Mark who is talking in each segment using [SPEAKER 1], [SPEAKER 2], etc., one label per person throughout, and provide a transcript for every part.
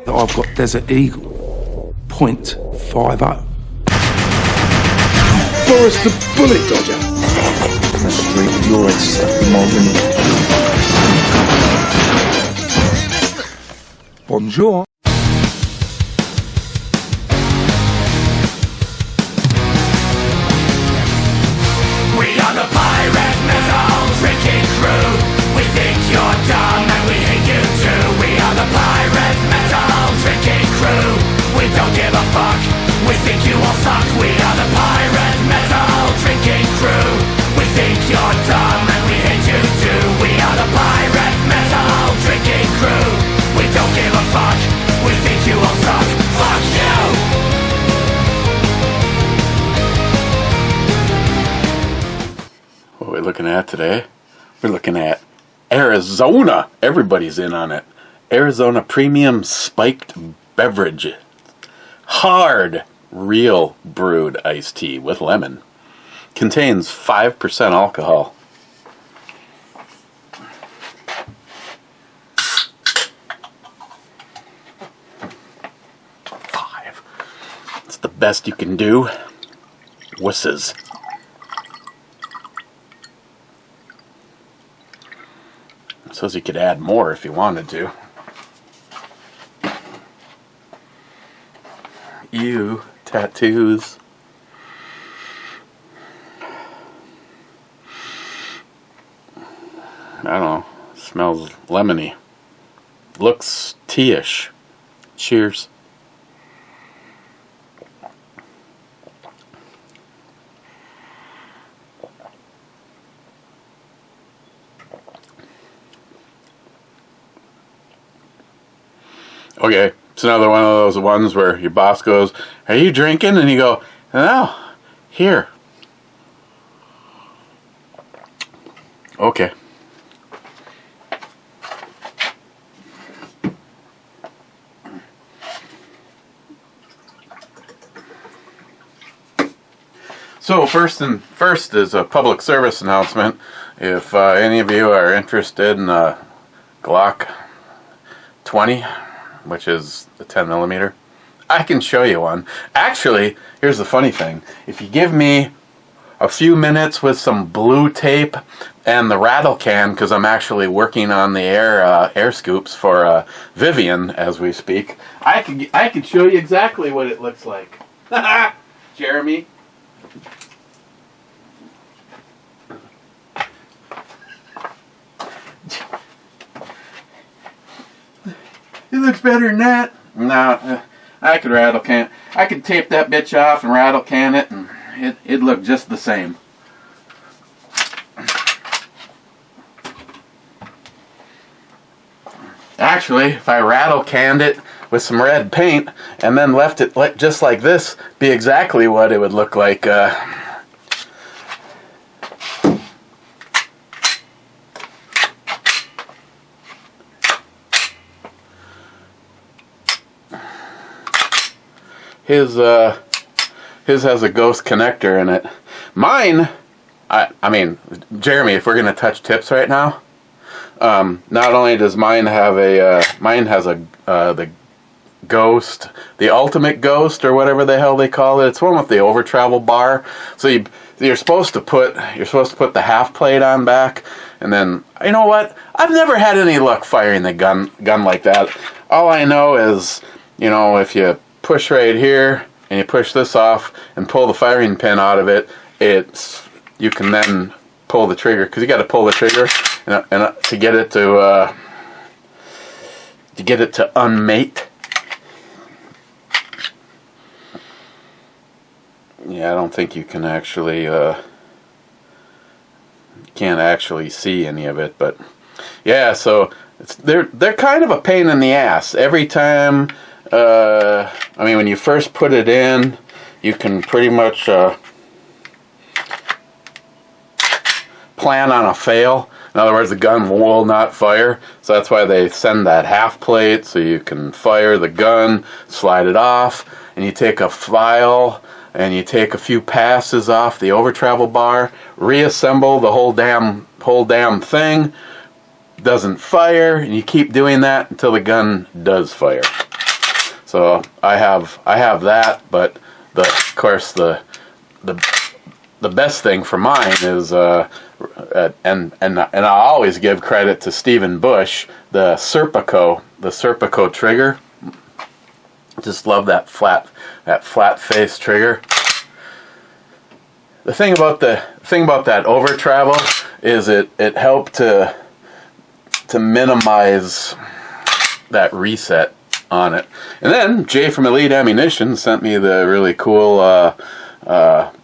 [SPEAKER 1] I've got Desert Eagle .50. Boris the Bullet Dodger.
[SPEAKER 2] That's great. You're stuff, Morgan.
[SPEAKER 1] Bonjour.
[SPEAKER 3] We are the pirate metal drinking crew. We think you're dumb and we hate you too. We are the pirate metal drinking crew. We don't give a fuck. We think you all suck. We are the pirate metal drinking crew. We think you're dumb and we hate you too. We are the pirate metal drinking crew. We don't give a fuck. We think you all suck. Fuck you!
[SPEAKER 4] What are we looking at today? We're looking at Arizona. Everybody's in on it. Arizona Premium Spiked Beverage. Hard, real brewed iced tea with lemon. Contains 5% alcohol. Five. It's the best you can do. Wusses. It says you could add more if you wanted to. Ew, tattoos. I don't know. Smells lemony. Looks tea-ish. Cheers. Okay, it's another one of those ones where your boss goes, "Are you drinking?" And you go, "No, here." Okay. So first is a public service announcement. If any of you are interested in a Glock 20, which is the 10mm, I can show you one. Actually, here's the funny thing. If you give me a few minutes with some blue tape and the rattle can, because I'm actually working on the air scoops for Vivian as we speak, I could show you exactly what it looks like. Jeremy. It looks better than that. No, I could rattle can. I could tape that bitch off and rattle can it, and it'd look just the same. Actually, if I rattle canned it with some red paint and then left it just like this, be exactly what it would look like. His has a ghost connector in it. Mine, I mean, Jeremy, if we're gonna touch tips right now, not only does mine have mine has the ghost, the ultimate ghost, or whatever the hell they call it. It's one with the over travel bar. So you're supposed to put the half plate on back, and then you know what? I've never had any luck firing the gun like that. All I know is, you know, if you push right here and you push this off and pull the firing pin out of it, you can then pull the trigger, because you got to pull the trigger and to get it to unmate. Yeah, I don't think you can actually can't actually see any of it, but yeah, so they're kind of a pain in the ass every time. I mean, when you first put it in, you can pretty much plan on a fail. In other words, the gun will not fire. So that's why they send that half plate, so you can fire the gun, slide it off, and you take a file and you take a few passes off the over travel bar, reassemble the whole damn thing, doesn't fire, and you keep doing that until the gun does fire. So I have that, but of course the best thing for mine is and I always give credit to Stephen Bush, the Serpico trigger. Just love that flat face trigger. The thing about that over travel is it helped to minimize that reset on it. And then Jay from Elite Ammunition sent me the really cool. Not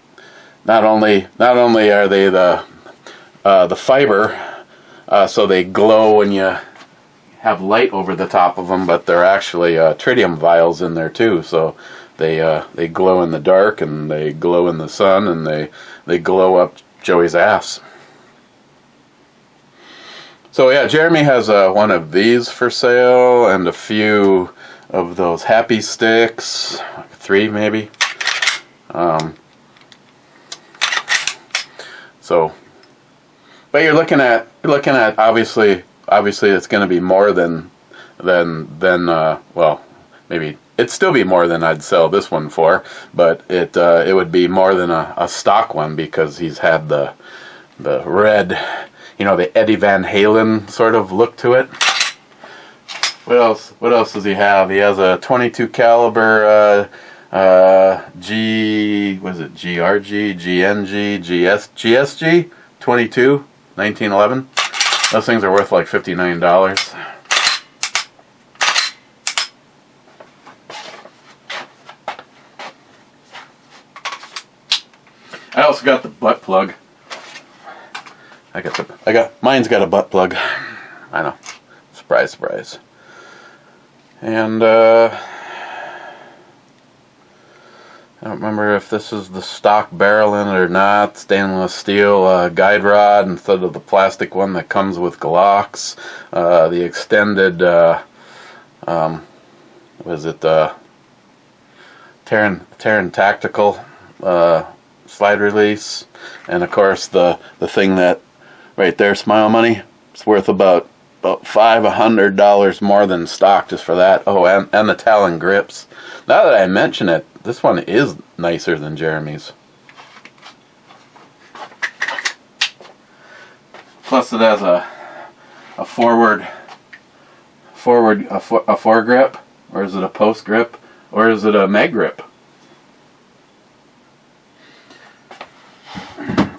[SPEAKER 4] only are they the fiber, so they glow when you have light over the top of them, but they're actually tritium vials in there too. So they glow in the dark, and they glow in the sun, and they glow up Joey's ass. So yeah, Jeremy has one of these for sale, and a few of those happy sticks, 3 maybe. So, but you're looking at obviously it's going to be more than well, maybe it'd still be more than I'd sell this one for, but it would be more than a stock one, because he's had the red, the Eddie Van Halen sort of look to it. What else does he have? He has a 22 caliber GRG, GNG, GSG 22 1911. Those things are worth like $59. I also got the butt plug. Mine's got a butt plug. I know. Surprise, surprise. And I don't remember if this is the stock barrel in it or not. Stainless steel guide rod instead of the plastic one that comes with Glocks. The extended, Terran Tactical slide release. And of course the thing that right there, Smile Money, it's worth about $500 more than stock just for that. Oh, and the Talon grips. Now that I mention it, this one is nicer than Jeremy's. Plus, it has a foregrip, or is it a post grip, or is it a mag grip?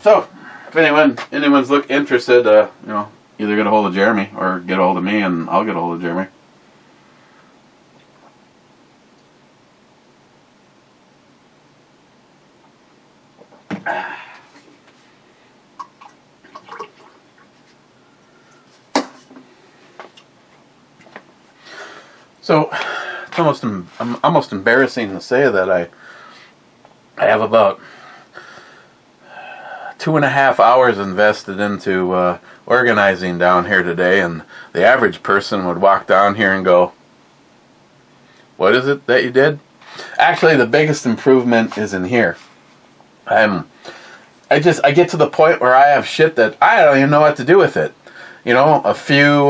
[SPEAKER 4] So, if anyone's interested, either get a hold of Jeremy or get a hold of me, and I'll get a hold of Jeremy. So it's almost embarrassing to say that I have about 2.5 hours invested into organizing down here today, and the average person would walk down here and go, "What is it that you did?" Actually, the biggest improvement is in here. I get to the point where I have shit that I don't even know what to do with it. A few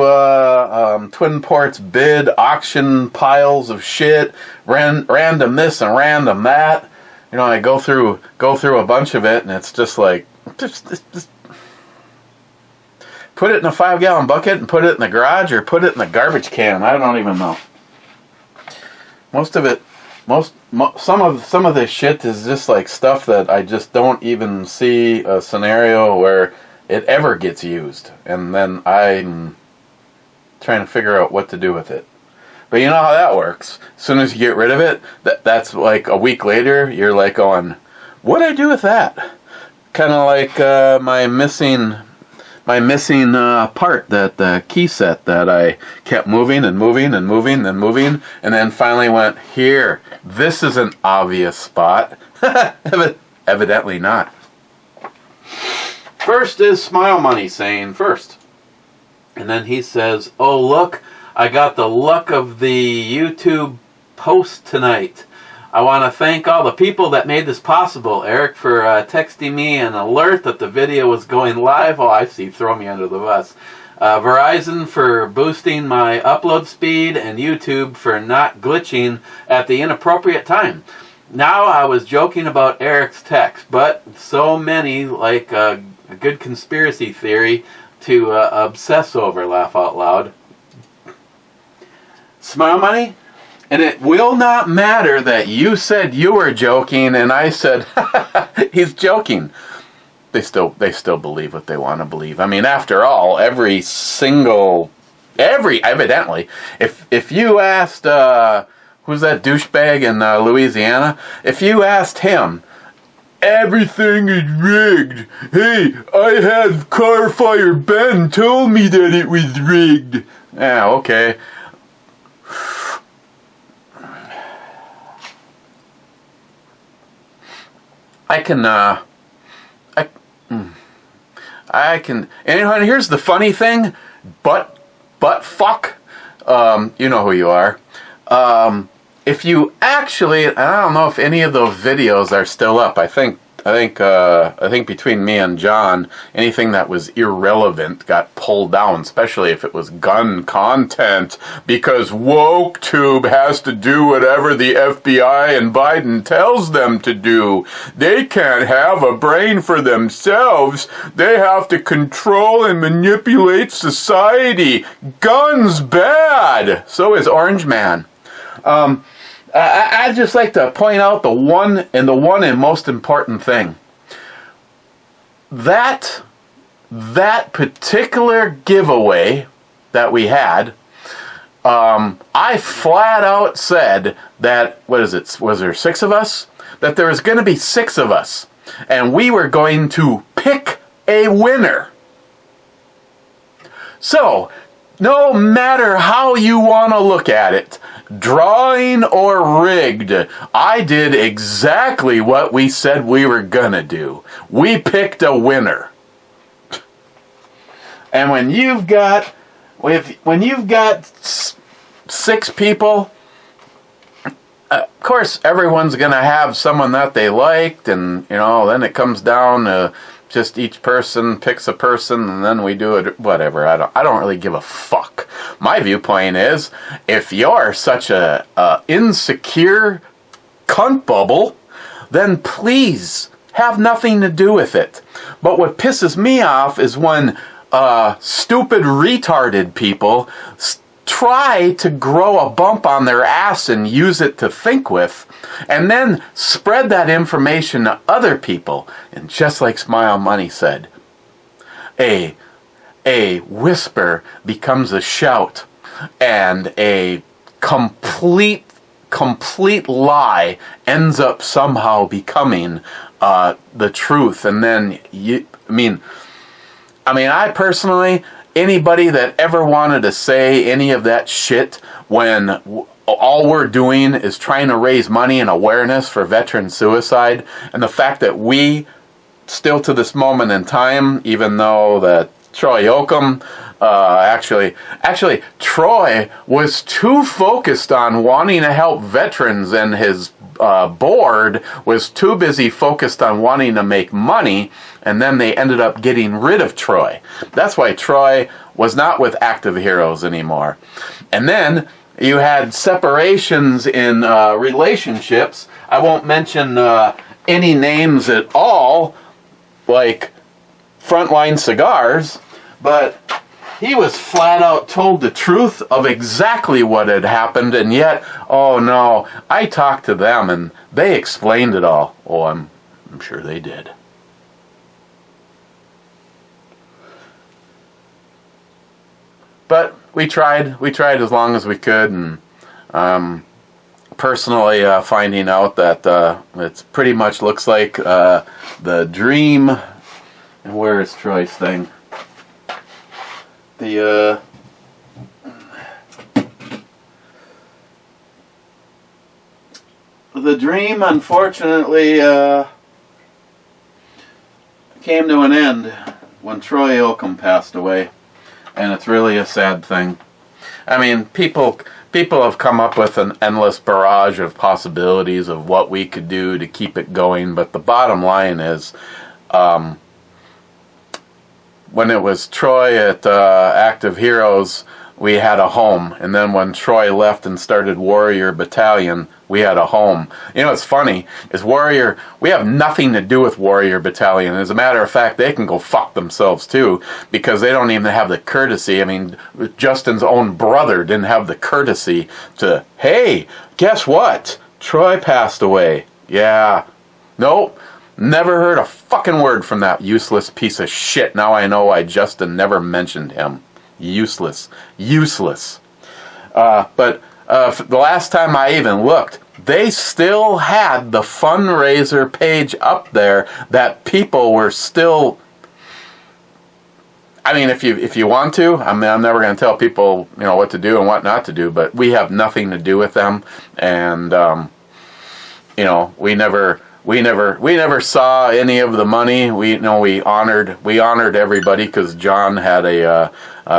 [SPEAKER 4] Twin Ports bid auction piles of shit, random this and random that. I go through a bunch of it, and it's just like, just put it in a 5-gallon bucket and put it in the garage, or put it in the garbage can. I don't even know. Most of it, some of this shit is just like stuff that I just don't even see a scenario where it ever gets used, and then I'm trying to figure out what to do with it. But you know how that works. As soon as you get rid of it, that's like a week later, you're like going, "What'd I do with that?" Kind of like my missing part, that key set that I kept moving and moving and moving and moving, and then finally went, "Here, this is an obvious spot." Evidently not. First is Smile Money saying first. And then he says, "Oh, look, I got the luck of the YouTube post tonight. I want to thank all the people that made this possible. Eric for texting me an alert that the video was going live." Oh, I see. Throw me under the bus.
[SPEAKER 5] Verizon for boosting my upload speed, and YouTube for not glitching at the inappropriate time. Now, I was joking about Eric's text, but so many like a good conspiracy theory to obsess over, laugh out loud. Smile Money? And it will not matter that you said you were joking and I said, he's joking. They still believe what they want to believe. I mean, after all, evidently, if you asked, who's that douchebag in Louisiana? If you asked him, everything is rigged. Hey, I had Carfire Ben told me that it was rigged. Yeah, okay. I can, and here's the funny thing, but fuck, you know who you are. If you actually, I don't know if any of those videos are still up. I think between me and John, anything that was irrelevant got pulled down, especially if it was gun content, because WokeTube has to do whatever the FBI and Biden tells them to do. They can't have a brain for themselves. They have to control and manipulate society. Guns bad. So is Orange Man. I'd just like to point out the one and most important thing. That particular giveaway that we had, I flat out said that, was there 6 of us? That there was going to be 6 of us. And we were going to pick a winner. So, no matter how you want to look at it, drawing or rigged, I did exactly what we said we were gonna do. We picked a winner. And when you've got 6 people, of course everyone's gonna have someone that they liked, and then it comes down to just each person picks a person, and then we do it, whatever. I don't really give a fuck. My viewpoint is, if you're such a insecure cunt bubble, then please have nothing to do with it. But what pisses me off is when stupid, retarded people try to grow a bump on their ass and use it to think with, and then spread that information to other people. And just like Smile Money said, a whisper becomes a shout, and a complete lie ends up somehow becoming the truth. And then I personally, anybody that ever wanted to say any of that shit when all we're doing is trying to raise money and awareness for veteran suicide, and the fact that we still to this moment in time, even though that Troy Yoakum, actually Troy was too focused on wanting to help veterans, and his board was too busy focused on wanting to make money, and then they ended up getting rid of Troy. That's why Troy was not with Active Heroes anymore. And then you had separations in relationships. I won't mention any names at all, like Frontline Cigars, but he was flat out told the truth of exactly what had happened, and yet, oh no, I talked to them and they explained it all. Oh, I'm sure they did. But we tried as long as we could, and personally finding out that it pretty much looks like the dream. And where is Troy's thing? The dream, unfortunately, came to an end when Troy Yoakum passed away, and it's really a sad thing. I mean, people have come up with an endless barrage of possibilities of what we could do to keep it going, but the bottom line is, when it was Troy at Active Heroes, we had a home. And then when Troy left and started Warrior Battalion, we had a home. You know, what's funny is we have nothing to do with Warrior Battalion. As a matter of fact, they can go fuck themselves too, because they don't even have the courtesy. I mean, Justin's own brother didn't have the courtesy to, hey, guess what? Troy passed away. Yeah. Nope. Never heard a fucking word from that useless piece of shit. Now I know why Justin never mentioned him. Useless. But the last time I even looked, they still had the fundraiser page up there that people were still... I mean, if you want to, I mean, I'm never going to tell people, you know, what to do and what not to do, but we have nothing to do with them, and you know, we never saw any of the money. We honored everybody, because John had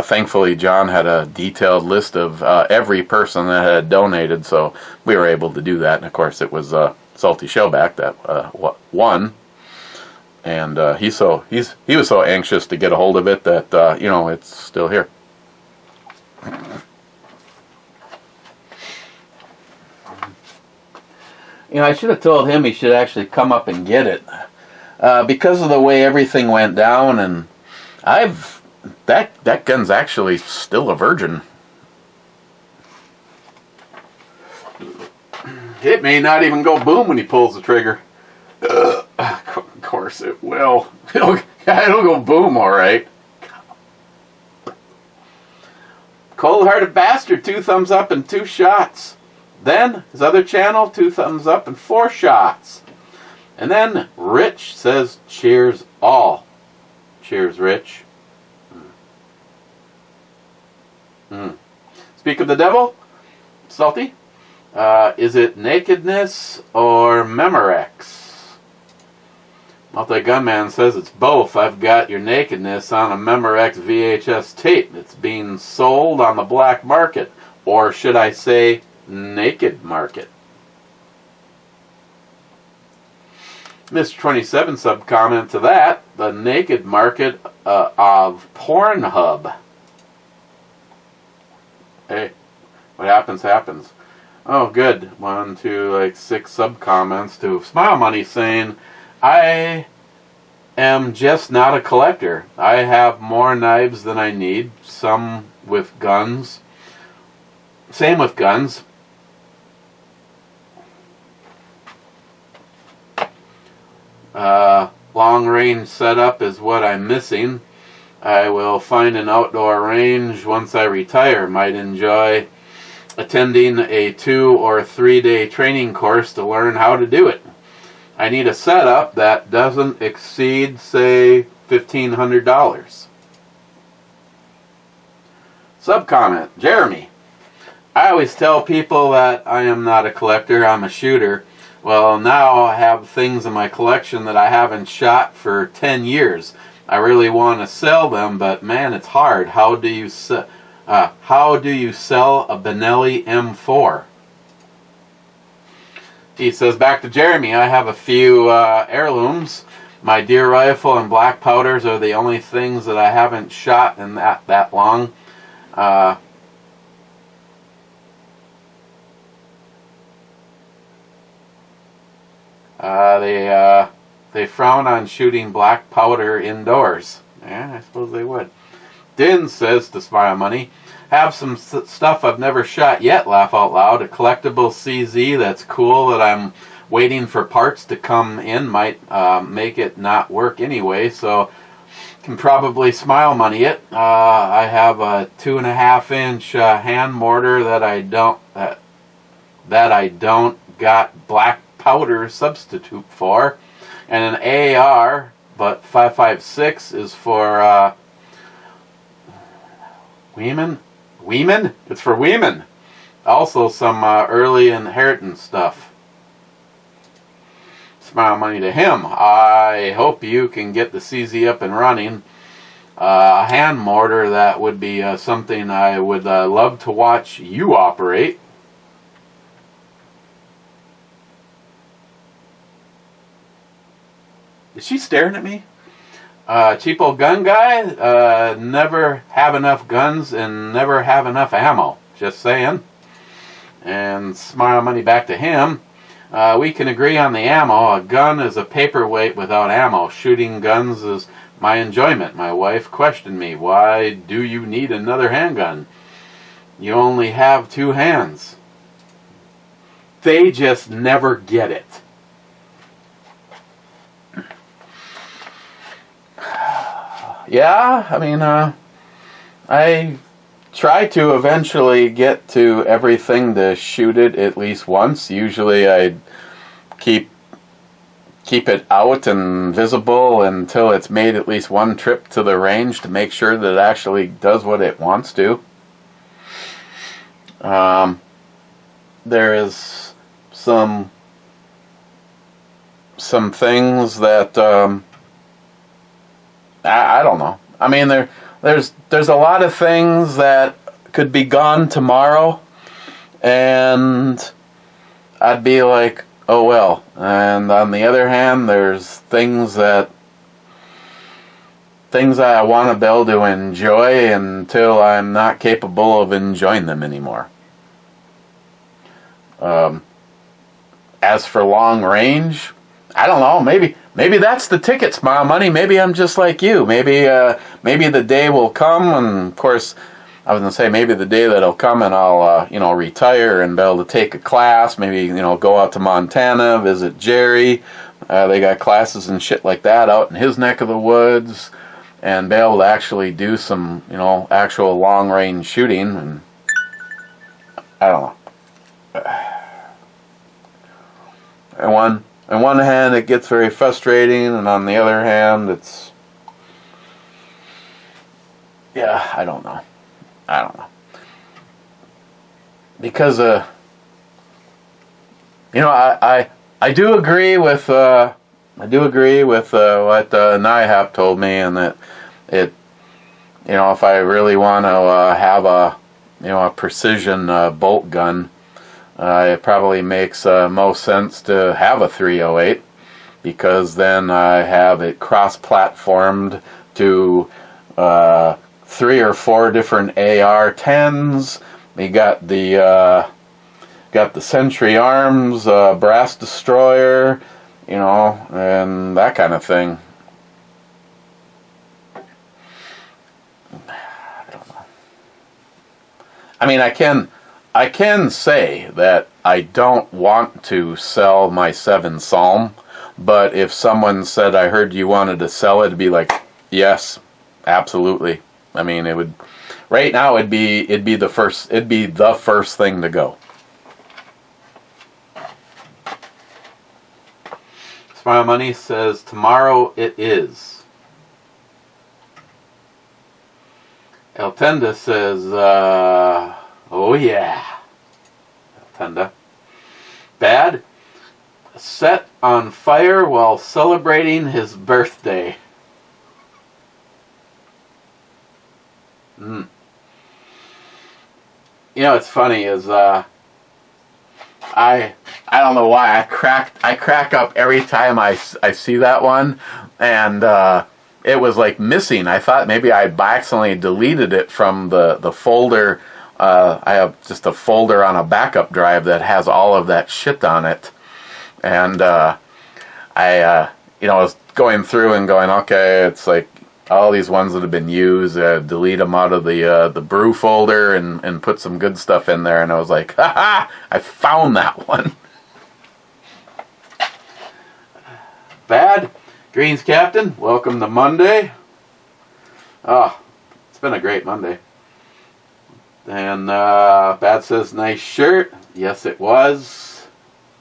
[SPEAKER 5] thankfully John had a detailed list of every person that had donated, so we were able to do that. And of course, it was Salty Shellback that won, and he was so anxious to get a hold of it that you know, it's still here. You know, I should have told him he should actually come up and get it, because of the way everything went down, and that gun's actually still a virgin. It may not even go boom when he pulls the trigger. Of course it will. It'll go boom, all right. Cold-hearted bastard, 2 thumbs up and 2 shots. Then, his other channel, 2 thumbs up and 4 shots. And then, Rich says, cheers all. Cheers, Rich. Speak of the devil, Salty. Is it nakedness or Memorex? Multi-Gunman says it's both. I've got your nakedness on a Memorex VHS tape. It's being sold on the black market. Or should I say, naked market. Mr. 27 sub-comment to that, the naked market of Pornhub. Hey, what happens, happens. Oh, good. 1, 2, like 6 sub-comments to Smile Money saying, I am just not a collector. I have more knives than I need, some with guns. Same with guns. Long range setup is what I'm missing. I will find an outdoor range once I retire. Might enjoy attending a 2 or 3 day training course to learn how to do it. I need a setup that doesn't exceed, say, $1,500. Sub-comment, Jeremy. I always tell people that I am not a collector, I'm a shooter. Well, now I have things in my collection that I haven't shot for 10 years. I really want to sell them, but man, it's hard. How do you sell a Benelli M4? He says, back to Jeremy, I have a few heirlooms. My deer rifle and black powders are the only things that I haven't shot in that long. They frown on shooting black powder indoors. Yeah, I suppose they would. Din says to Smile Money, have some stuff I've never shot yet, laugh out loud. A collectible CZ that's cool that I'm waiting for parts to come in. Might make it not work anyway, so can probably Smile Money it. I have a 2.5-inch hand mortar that I don't got black powder substitute for, and an AR, but 5.56 is for Weeman? It's for Weeman. Also some early inheritance stuff. Smile Money to him. I hope you can get the CZ up and running. A hand mortar, that would be something I would love to watch you operate. Is she staring at me? Cheapo gun guy, never have enough guns and never have enough ammo. Just saying. And smile money back to him. We can agree on the ammo. A gun is a paperweight without ammo. Shooting guns is my enjoyment. My wife questioned me, why do you need another handgun? You only have 2 hands. They just never get it. Yeah, I mean, I try to eventually get to everything to shoot it at least once. Usually I keep it out and visible until it's made at least one trip to the range to make sure that it actually does what it wants to. There is some things that I don't know. I mean, there's a lot of things that could be gone tomorrow, and I'd be like, oh well. And on the other hand, there's things I want to be able to enjoy until I'm not capable of enjoying them anymore. As for long range, I don't know. Maybe that's the ticket, Smile Money. Maybe I'm just like you. Maybe the day will come, and of course, I was gonna say maybe the day that'll come, and I'll retire and be able to take a class. Maybe go out to Montana, visit Jerry. They got classes and shit like that out in his neck of the woods, and be able to actually do some actual long range shooting. And I don't know. On one hand, it gets very frustrating, and on the other hand, it's... Yeah, I don't know. Because, I do agree with what NIHAP told me, and that if I really want to have a precision bolt gun, it probably makes most sense to have a 308, because then I have it cross-platformed to 3 or 4 different AR-10s. We got the Century Arms brass destroyer, and that kind of thing. I don't know. I mean, I can say that I don't want to sell my 7 Psalm, but if someone said, I heard you wanted to sell it, it'd be like, yes, absolutely. I mean, it would. Right now, it'd be the first thing to go. Smile Money says tomorrow it is. El Tenda says, oh yeah. Tenda. Bad. Set on fire while celebrating his birthday. It's funny is I don't know why I crack up every time I see that one, and it was like missing. I thought maybe I accidentally deleted it from the folder. I have just a folder on a backup drive that has all of that shit on it, and I was going through and going, okay, it's like all these ones that have been used, delete them out of the brew folder and put some good stuff in there, and I was like, ha, I found that one. Bad Greens Captain, welcome to Monday. Oh, it's been a great Monday. And Bad says, nice shirt. Yes, it was.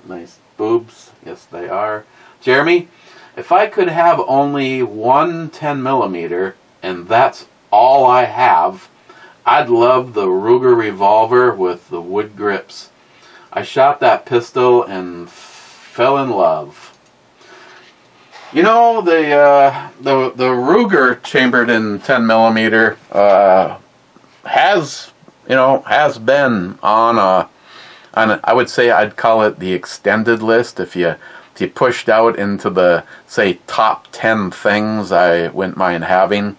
[SPEAKER 5] Nice boobs. Yes, they are. Jeremy, if I could have only one 10mm, and that's all I have, I'd love the Ruger revolver with the wood grips. I shot that pistol and fell in love. The Ruger chambered in 10mm has been on I would say I'd call it the extended list. If you if you pushed out into the, say, top 10 things I wouldn't mind having,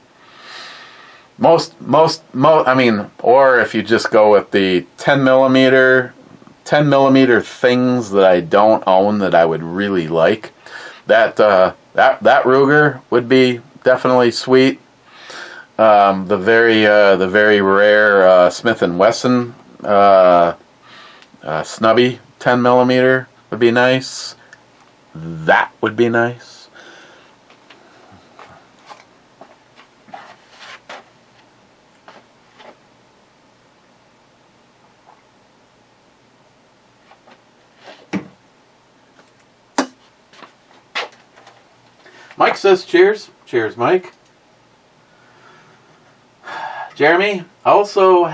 [SPEAKER 5] I mean, or if you just go with the 10 millimeter things that I don't own that I would really like, that Ruger would be definitely sweet. The very rare Smith & Wesson snubby 10 millimeter would be nice. That would be nice. Mike says cheers. Cheers, Mike. Jeremy, also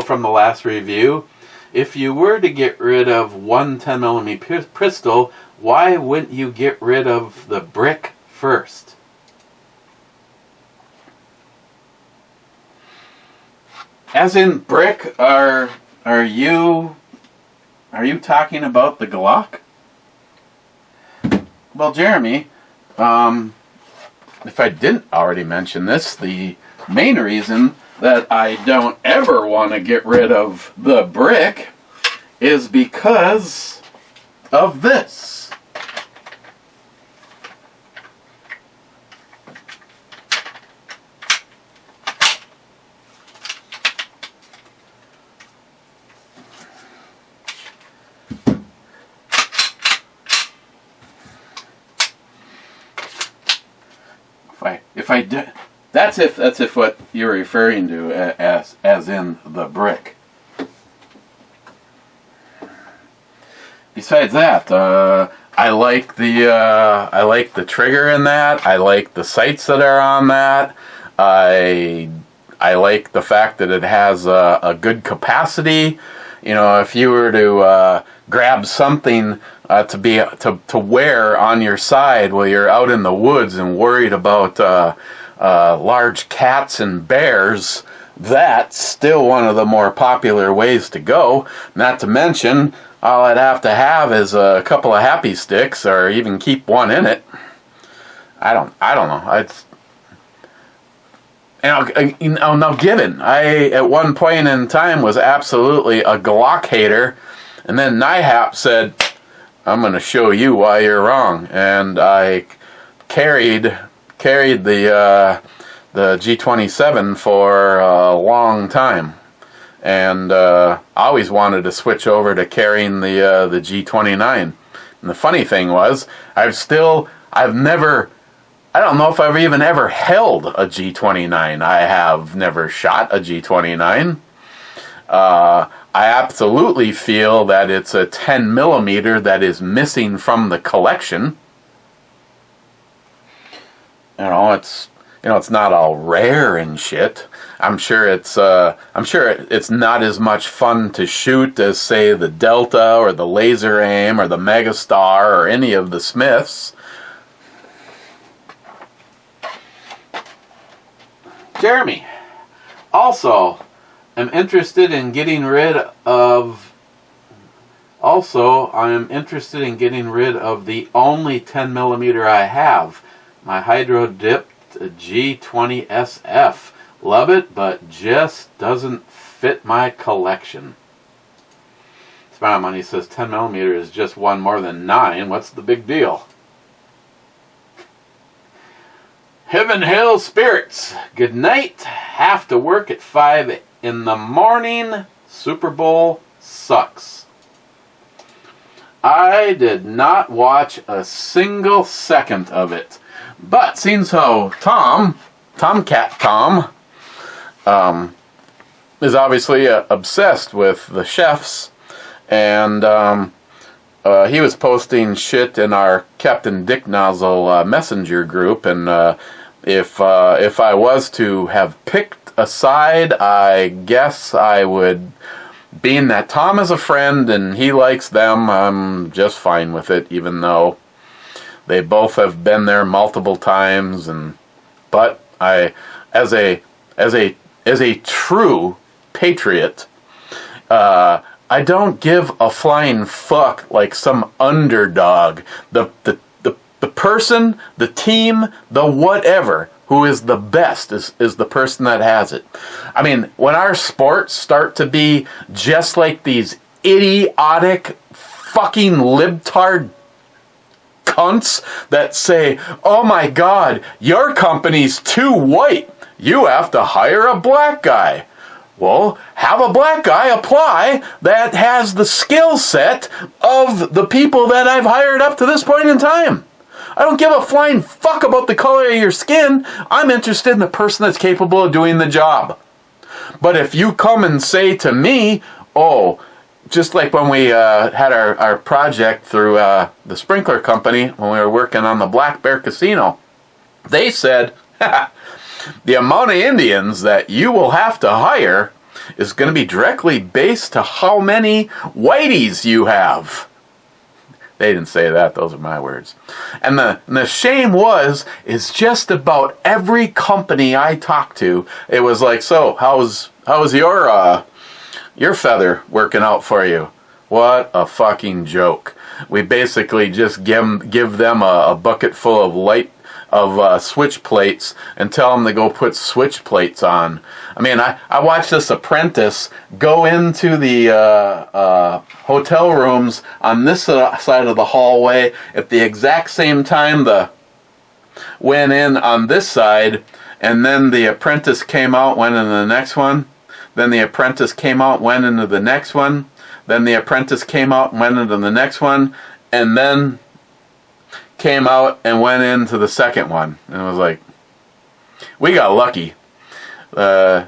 [SPEAKER 5] from the last review, if you were to get rid of one 10mm pistol, why wouldn't you get rid of the brick first? As in brick, are you talking about the Glock? Well, Jeremy, if I didn't already mention this, the main reason that I don't ever want to get rid of the brick is because of this. If I do, that's if what you're referring to as in the brick. Besides that, I like the trigger in that. I like the sights that are on that. I like the fact that it has a good capacity. You know, if you were to grab something to wear on your side while you're out in the woods and worried about large cats and bears, that's still one of the more popular ways to go. Not to mention, all I'd have to have is a couple of happy sticks, or even keep one in it. I don't know. Now given, I at one point in time was absolutely a Glock hater, and then NIHAP said, "I'm going to show you why you're wrong," and I carried the G27 for a long time, and I always wanted to switch over to carrying the G29. And the funny thing was, I don't know if I've even ever held a G29. I have never shot a G29. I absolutely feel that it's a 10 millimeter that is missing from the collection. It's not all rare and shit. I'm sure it's not as much fun to shoot as, say, the Delta or the Laser Aim or the Megastar or any of the Smiths. Jeremy, also, I'm interested in getting rid of the only 10 millimeter I have, my Hydro Dipped G20 SF. Love it, but just doesn't fit my collection. Smile Money says 10 millimeter is just one more than 9. What's the big deal? Heaven Hill Spirits, good night. Have to work at 5 in the morning. Super Bowl sucks. I did not watch a single second of it. But seems how Tomcat Tom, is obviously obsessed with the chefs, and he was posting shit in our Captain Dick Nozzle messenger group, and if I was to have picked a side, I guess I would, being that Tom is a friend and he likes them, I'm just fine with it, even though they both have been there multiple times, but I, as a true patriot, I don't give a flying fuck like some underdog. The person, the team, the whatever, who is the best is the person that has it. I mean, when our sports start to be just like these idiotic fucking libtard cunts that say, oh my god, your company's too white, you have to hire a black guy. Well, have a black guy apply that has the skill set of the people that I've hired up to this point in time. I don't give a flying fuck about the color of your skin. I'm interested in the person that's capable of doing the job. But if you come and say to me, oh, just like when we had our project through the sprinkler company when we were working on the Black Bear Casino, they said, the amount of Indians that you will have to hire is going to be directly based to how many whiteys you have. They didn't say that, those are my words. And the shame is just about every company I talked to, it was like, so, how's your feather working out for you? What a fucking joke. We basically just give them a bucket full of switch plates and tell them to go put switch plates on. I mean, I watched this apprentice go into the hotel rooms on this side of the hallway at the exact same time the went in on this side, and then the apprentice came out, went into the next one, then the apprentice came out, went into the next one, then the apprentice came out, went into the next one, and then came out and went into the second one. And it was like, we got lucky. Our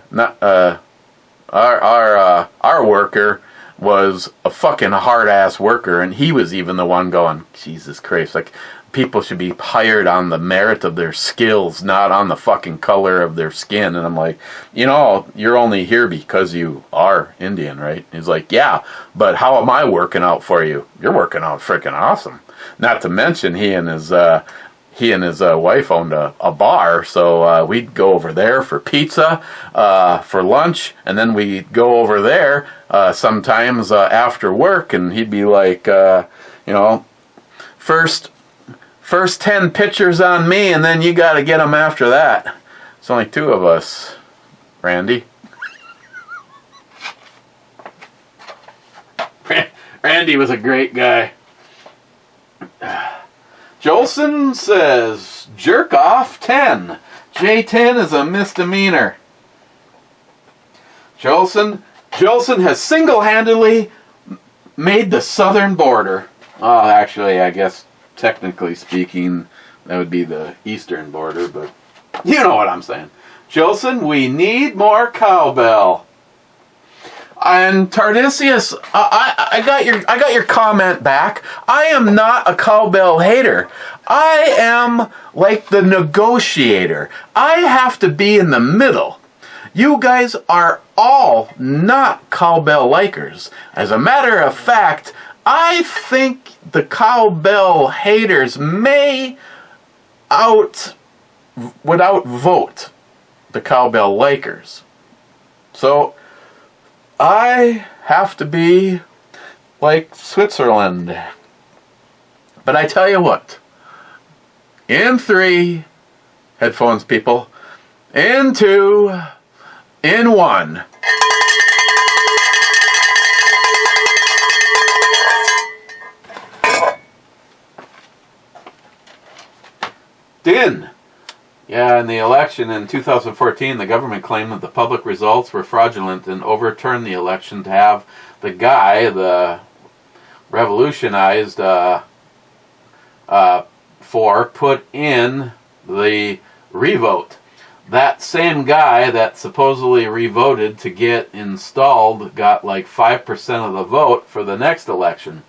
[SPEAKER 5] worker was a fucking hard ass worker, and he was even the one going, Jesus Christ, like, people should be hired on the merit of their skills, not on the fucking color of their skin. And I'm like, you're only here because you are Indian, right? He's like, yeah, but how am I working out for you? You're working out freaking awesome. Not to mention he and his wife owned a bar, so we'd go over there for pizza for lunch, and then we'd go over there sometimes after work, and he'd be like, first 10 pictures on me, and then you got to get them after that. It's only 2 of us, Randy. Randy was a great guy. Jolson says, jerk off 10. J10 is a misdemeanor. Jolson has single-handedly made the southern border. Oh, actually, I guess, technically speaking, that would be the eastern border, but you know what I'm saying. Jolson, we need more cowbell. And Tardisius, I got your comment back. I am not a cowbell hater. I am like the negotiator. I have to be in the middle. You guys are all not cowbell likers. As a matter of fact, I think the cowbell haters would outvote the cowbell likers. So I have to be like Switzerland. But I tell you what, in 3, headphones people, in 2, in 1. Din. Yeah, in the election in 2014, the government claimed that the public results were fraudulent and overturned the election to have the guy, the revolutionized for, put in the revote. That same guy that supposedly revoted to get installed got like 5% of the vote for the next election.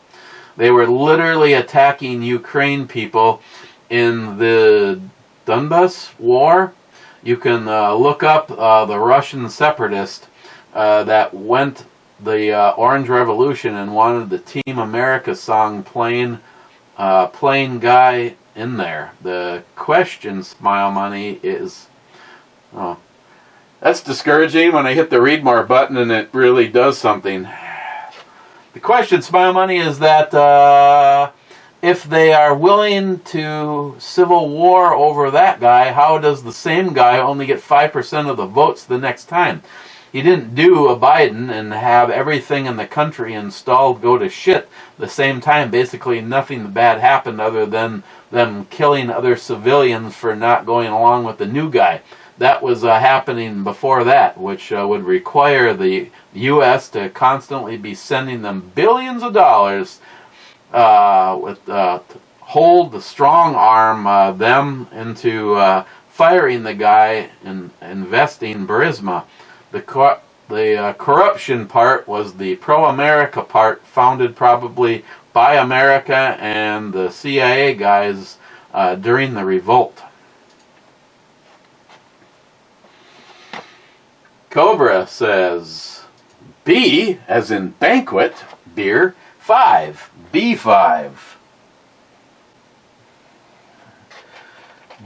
[SPEAKER 5] They were literally attacking Ukraine people in the Donbas war. You can look up the Russian separatist that went the Orange Revolution and wanted the Team America song plain guy in there. The question, Smile Money, is, oh, that's discouraging when I hit the read more button and it really does something. The question, Smile Money, is that if they are willing to civil war over that guy, how does the same guy only get 5% of the votes the next time? He didn't do a Biden and have everything in the country installed go to shit the same time. Basically, nothing bad happened other than them killing other civilians for not going along with the new guy. That was happening before that, which would require the U.S. to constantly be sending them billions of dollars to hold the strong arm them into firing the guy and investing Burisma. The corruption part was the pro-America part, founded probably by America and the CIA guys during the revolt. Cobra says, B, as in banquet, beer, 5, B5.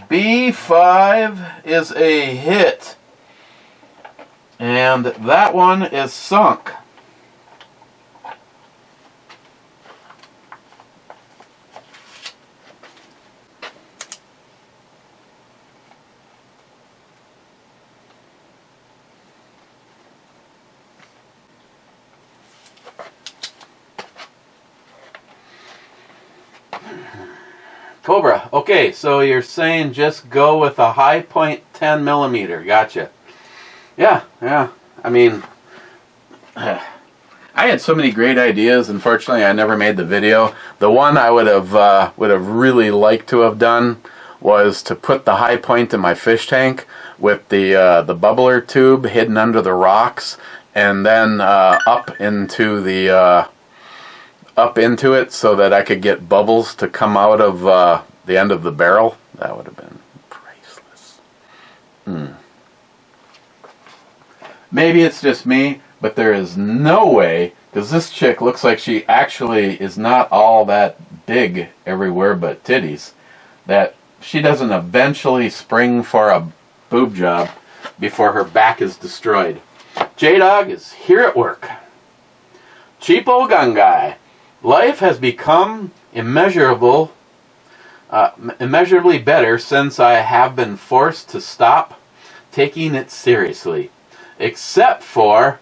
[SPEAKER 5] B5 is a hit. And that one is sunk. Cobra, okay, so you're saying just go with a high point 10 millimeter. Gotcha. Yeah. I mean, I had so many great ideas. Unfortunately, I never made the video. The one I would have really liked to have done was to put the high point in my fish tank with the bubbler tube hidden under the rocks, and then up into it so that I could get bubbles to come out of the end of the barrel. That would have been priceless. Maybe it's just me, but there is no way, because this chick looks like she actually is not all that big everywhere but titties, that she doesn't eventually spring for a boob job before her back is destroyed. J-Dog is here at work. Cheapo gun guy. Life has become immeasurably better since I have been forced to stop taking it seriously. Except for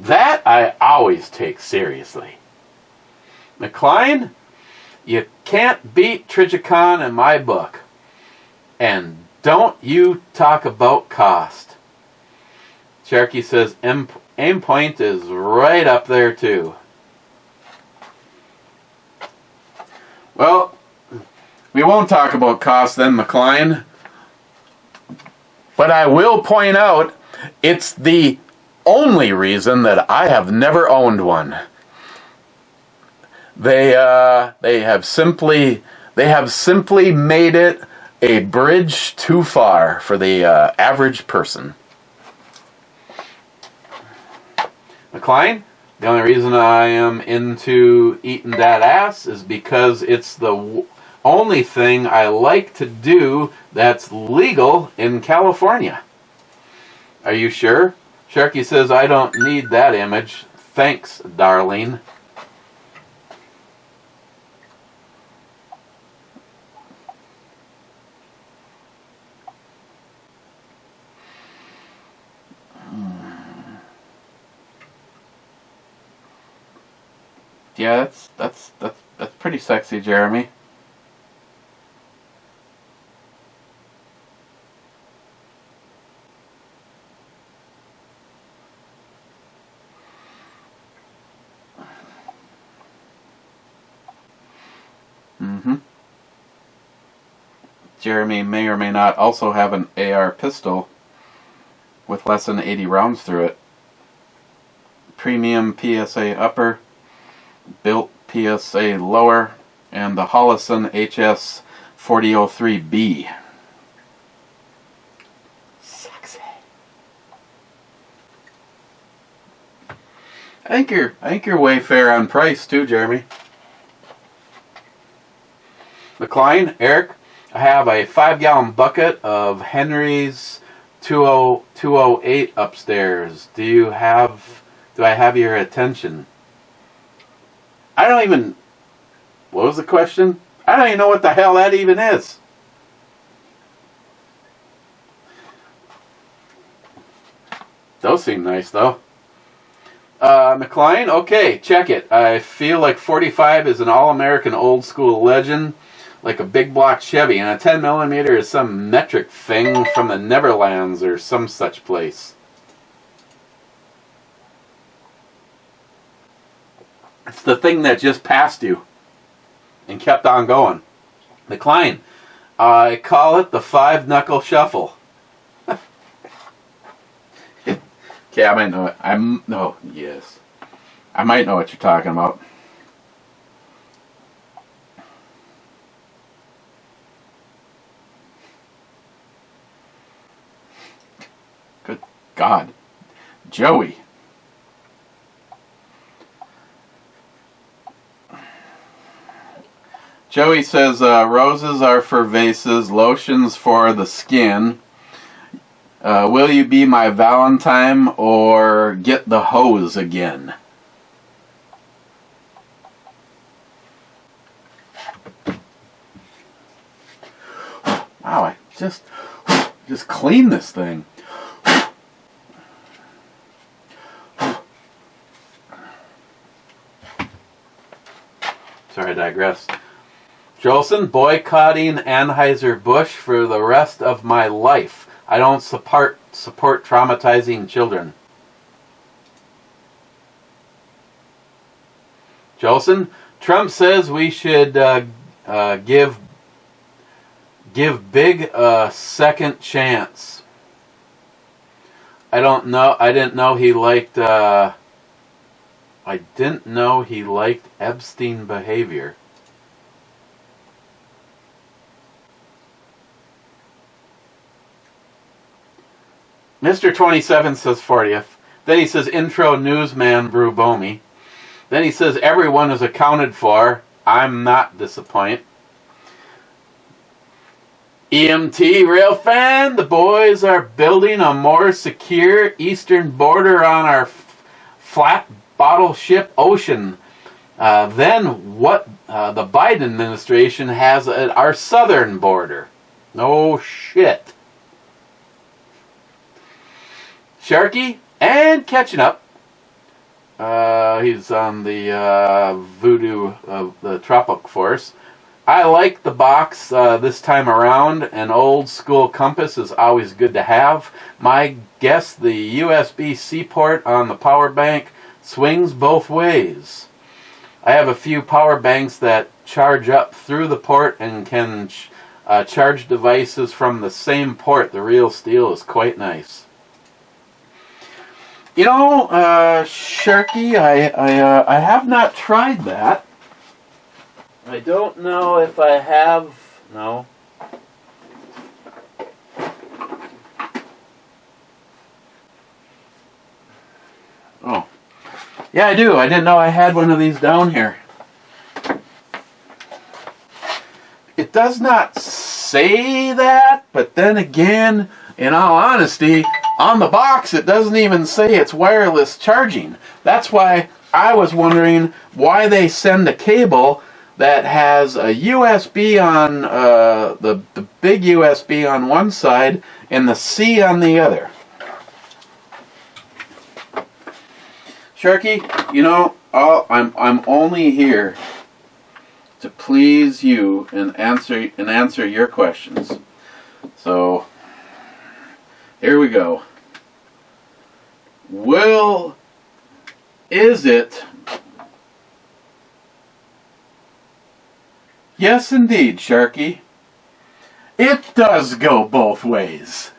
[SPEAKER 5] that I always take seriously. McLean, you can't beat Trijicon in my book. And don't you talk about cost. Cherokee says aim point is right up there too. Well, we won't talk about cost then, McLean. But I will point out it's the only reason that I have never owned one. They have simply made it a bridge too far for the average person. McLean, the only reason I am into eating that ass is because it's the only thing I like to do that's legal in California. Are you sure? Sharky says, I don't need that image. Thanks, darling. Yeah, that's pretty sexy, Jeremy. Jeremy may or may not also have an AR pistol with less than 80 rounds through it. Premium PSA upper, built PSA lower, and the Holosun HS 4003B. Sexy. I think you're way fair on price too, Jeremy. McLean, Eric, I have a 5-gallon bucket of Henry's 208 upstairs. Do I have your attention? I don't even... What was the question? I don't even know what the hell that even is. Those seem nice, though. McLean, okay, check it. I feel like 45 is an all-American old-school legend, like a big block Chevy, and a 10mm is some metric thing from the Neverlands or some such place. It's the thing that just passed you and kept on going. McLean, I call it the 5-knuckle shuffle. Okay, I might know it. Yes. I might know what you're talking about. Good God. Joey. Joey says, roses are for vases, lotions for the skin. Will you be my Valentine or get the hose again? Wow, I just clean this thing. Sorry, I digress. Jolson, boycotting Anheuser-Busch for the rest of my life. I don't support traumatizing children. Jolson, Trump says we should give Big a second chance. I don't know. I didn't know he liked. I didn't know he liked Epstein behavior. Mr. 27 says 40th. Then he says intro newsman Brew Bomi. Then he says everyone is accounted for. I'm not disappointed. EMT Rail Fan, the boys are building a more secure eastern border on our flat bottle ship ocean than what the Biden administration has at our southern border. No shit. Sharky and catching up. He's on the Voodoo of the Tropic Force. I like the box this time around. An old school compass is always good to have. My guess, the USB-C port on the power bank swings both ways. I have a few power banks that charge up through the port and can charge devices from the same port. The real steel is quite nice. You know, Sharky, I have not tried that. I don't know if I have. No. Oh. Yeah, I do. I didn't know I had one of these down here. It does not say that, but then again, in all honesty, on the box, it doesn't even say it's wireless charging. That's why I was wondering why they send a cable that has a USB on the big USB on one side and the C on the other. Sharky, you know, I'm only here to please you and answer your questions. So here we go. Is it? Yes, indeed, Sharky. It does go both ways.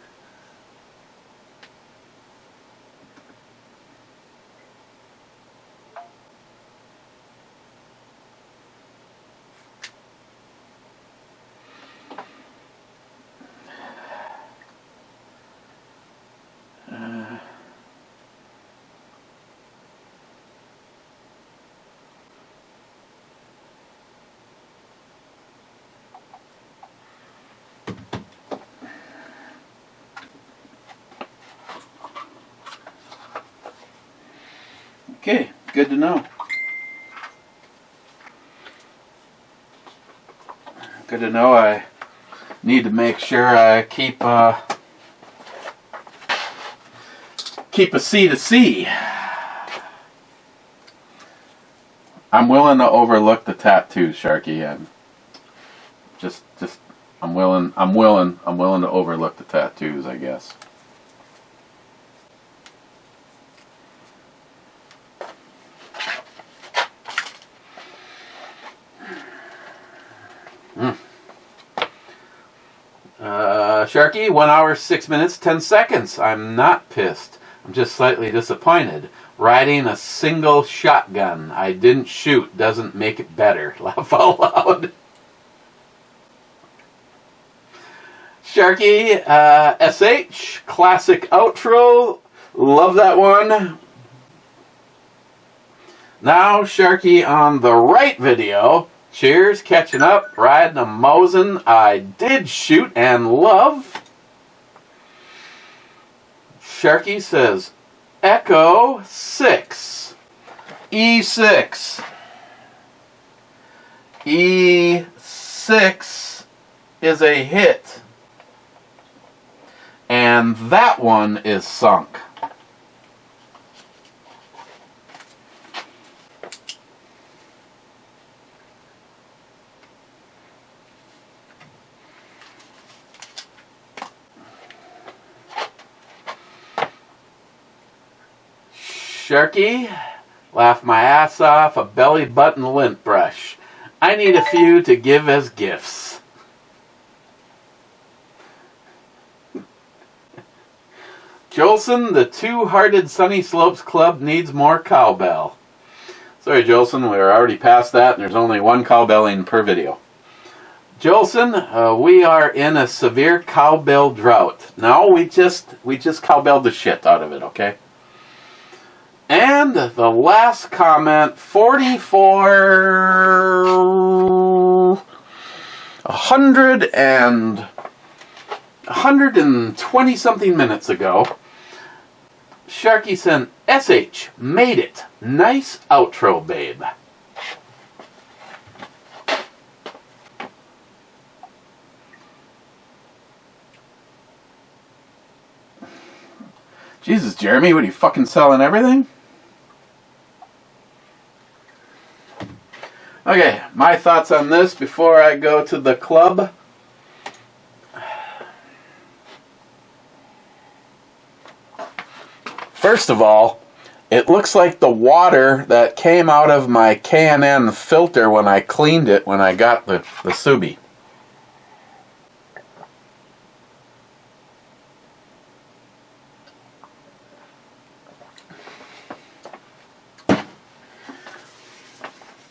[SPEAKER 5] Okay, good to know. Good to know. I need to make sure I keep a C to C. I'm willing to overlook the tattoos, Sharky. I'm willing to overlook the tattoos, I guess. Sharky, 1 hour, 6 minutes, 10 seconds. I'm not pissed. I'm just slightly disappointed. Riding a single shotgun. I didn't shoot. Doesn't make it better. Laugh out loud. Sharky, SH, classic outro. Love that one. Now, Sharky on the right video. Cheers, catching up, riding a Mosin. I did shoot and love. Sharky says, Echo 6. E6. E6 is a hit. And that one is sunk. Sharky, laugh my ass off, a belly button lint brush. I need a few to give as gifts. Jolson, the Two-Hearted Sunny Slopes Club needs more cowbell. Sorry, Jolson, we were already past that, and there's only one cowbelling per video. Jolson, we are in a severe cowbell drought. No, we just cowbelled the shit out of it, okay? And the last comment, 120 something minutes ago, Sharky sent, SH, made it. Nice outro, babe. Jesus, Jeremy, what are you fucking selling everything? Okay, my thoughts on this before I go to the club. First of all, it looks like the water that came out of my K&N filter when I cleaned it when I got the Subi.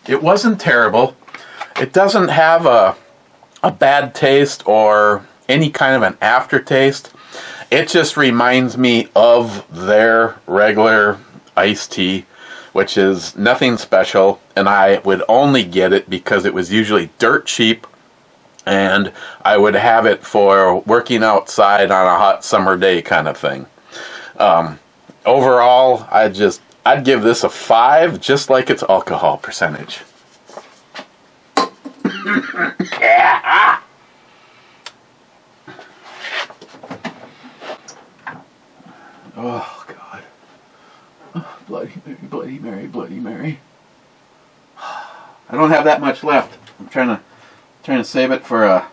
[SPEAKER 5] It wasn't terrible. It doesn't have a bad taste or any kind of an aftertaste. It just reminds me of their regular iced tea, which is nothing special, and I would only get it because it was usually dirt cheap, and I would have it for working outside on a hot summer day kind of thing. Overall, I'd give this a 5, just like its alcohol percentage. Yeah. Oh, God. Oh, Bloody Mary, Bloody Mary, Bloody Mary. I don't have that much left. I'm trying to save it for a...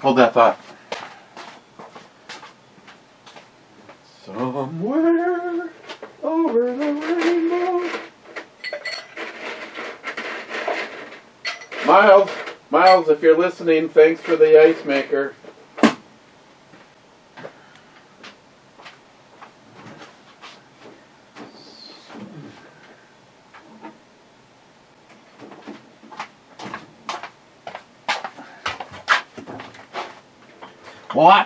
[SPEAKER 5] Hold that thought. Somewhere over the rainbow. Miles, if you're listening, thanks for the ice maker. Well,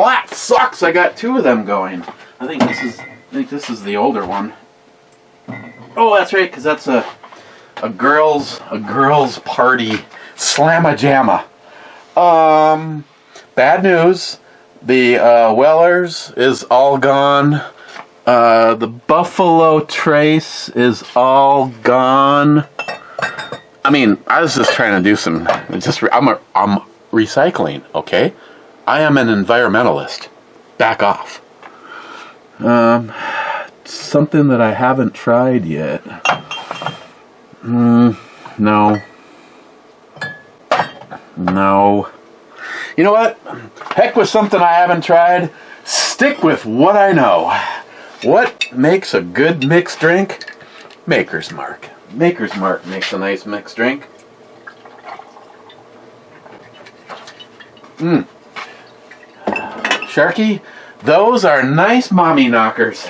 [SPEAKER 5] that sucks. I got 2 of them going. I think this is the older one. Oh, that's right, because that's a girls party slamma-jamma. Bad news. The Wellers is all gone. The Buffalo Trace is all gone. I mean, I was just trying to do some. I'm recycling. Okay, I am an environmentalist. Back off. Something that I haven't tried yet. No. You know what? Heck with something I haven't tried. Stick with what I know. What makes a good mixed drink? Maker's Mark. Maker's Mark makes a nice mixed drink. Sharky, those are nice mommy knockers.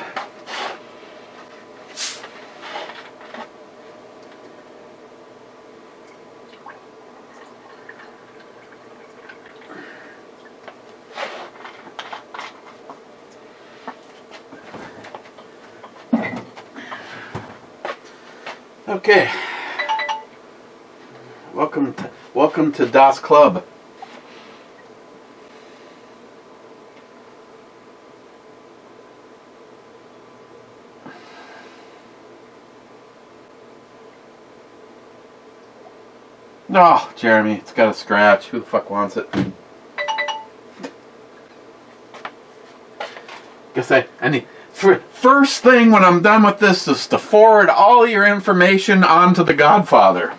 [SPEAKER 5] Okay. Welcome to Das Club. Oh, Jeremy, it's got a scratch. Who the fuck wants it? Guess I need... First thing when I'm done with this is to forward all your information onto the Godfather.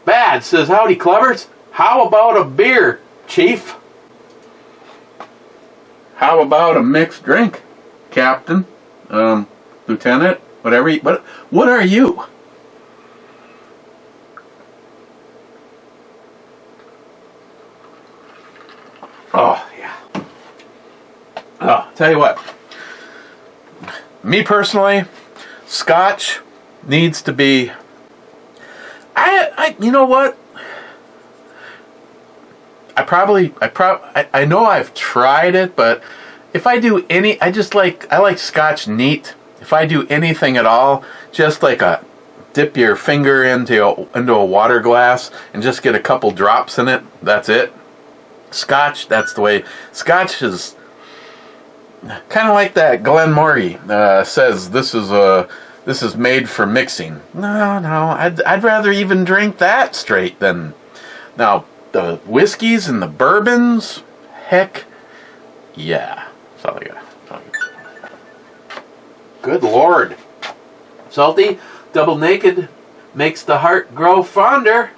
[SPEAKER 5] Bad says, howdy, Clevers. How about a beer, Chief? How about a mixed drink, Captain? Lieutenant? Whatever. What are you? Oh, yeah. Oh, tell you what. Me personally, Scotch needs to be... you know what? I know I've tried it, but if I do any... I like Scotch neat. If I do anything at all, just like dip your finger into a water glass and just get a couple drops in it. That's it. Scotch, that's the way. Scotch is kind of like that. Glenn Morey says this is made for mixing. No, I'd rather even drink that straight than... Now, the whiskeys and the bourbons, heck, yeah. That's all I got. Good Lord. Salty, double naked, makes the heart grow fonder.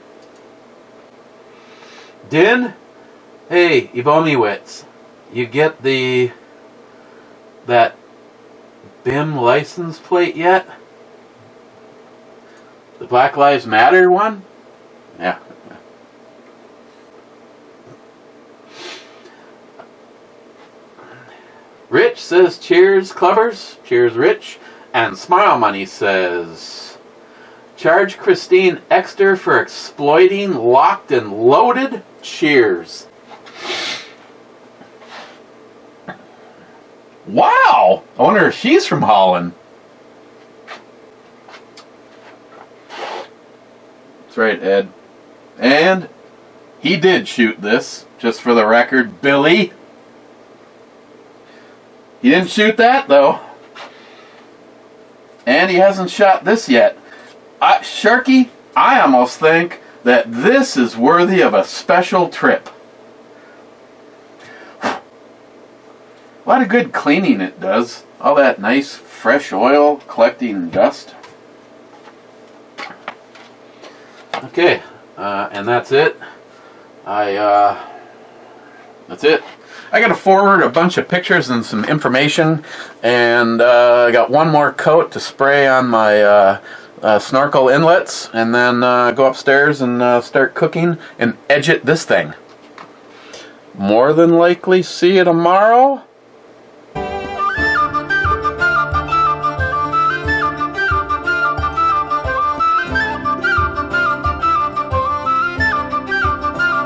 [SPEAKER 5] Din, hey, Ivoniewicz, you get that BIM license plate yet? The Black Lives Matter one? Yeah. Rich says, cheers, Clevers. Cheers, Rich. And Smile Money says, charge Christine Exter for exploiting Locked and Loaded. Cheers. Wow! I wonder if she's from Holland. That's right, Ed. And he did shoot this, just for the record, Billy. He didn't shoot that, though. And he hasn't shot this yet. Sharky, I almost think that this is worthy of a special trip. A lot of good cleaning it does. All that nice fresh oil collecting dust. Okay, and that's it. That's it. I got to forward a bunch of pictures and some information, and I got one more coat to spray on my snorkel inlets, and then go upstairs and start cooking and edge it this thing. More than likely see you tomorrow.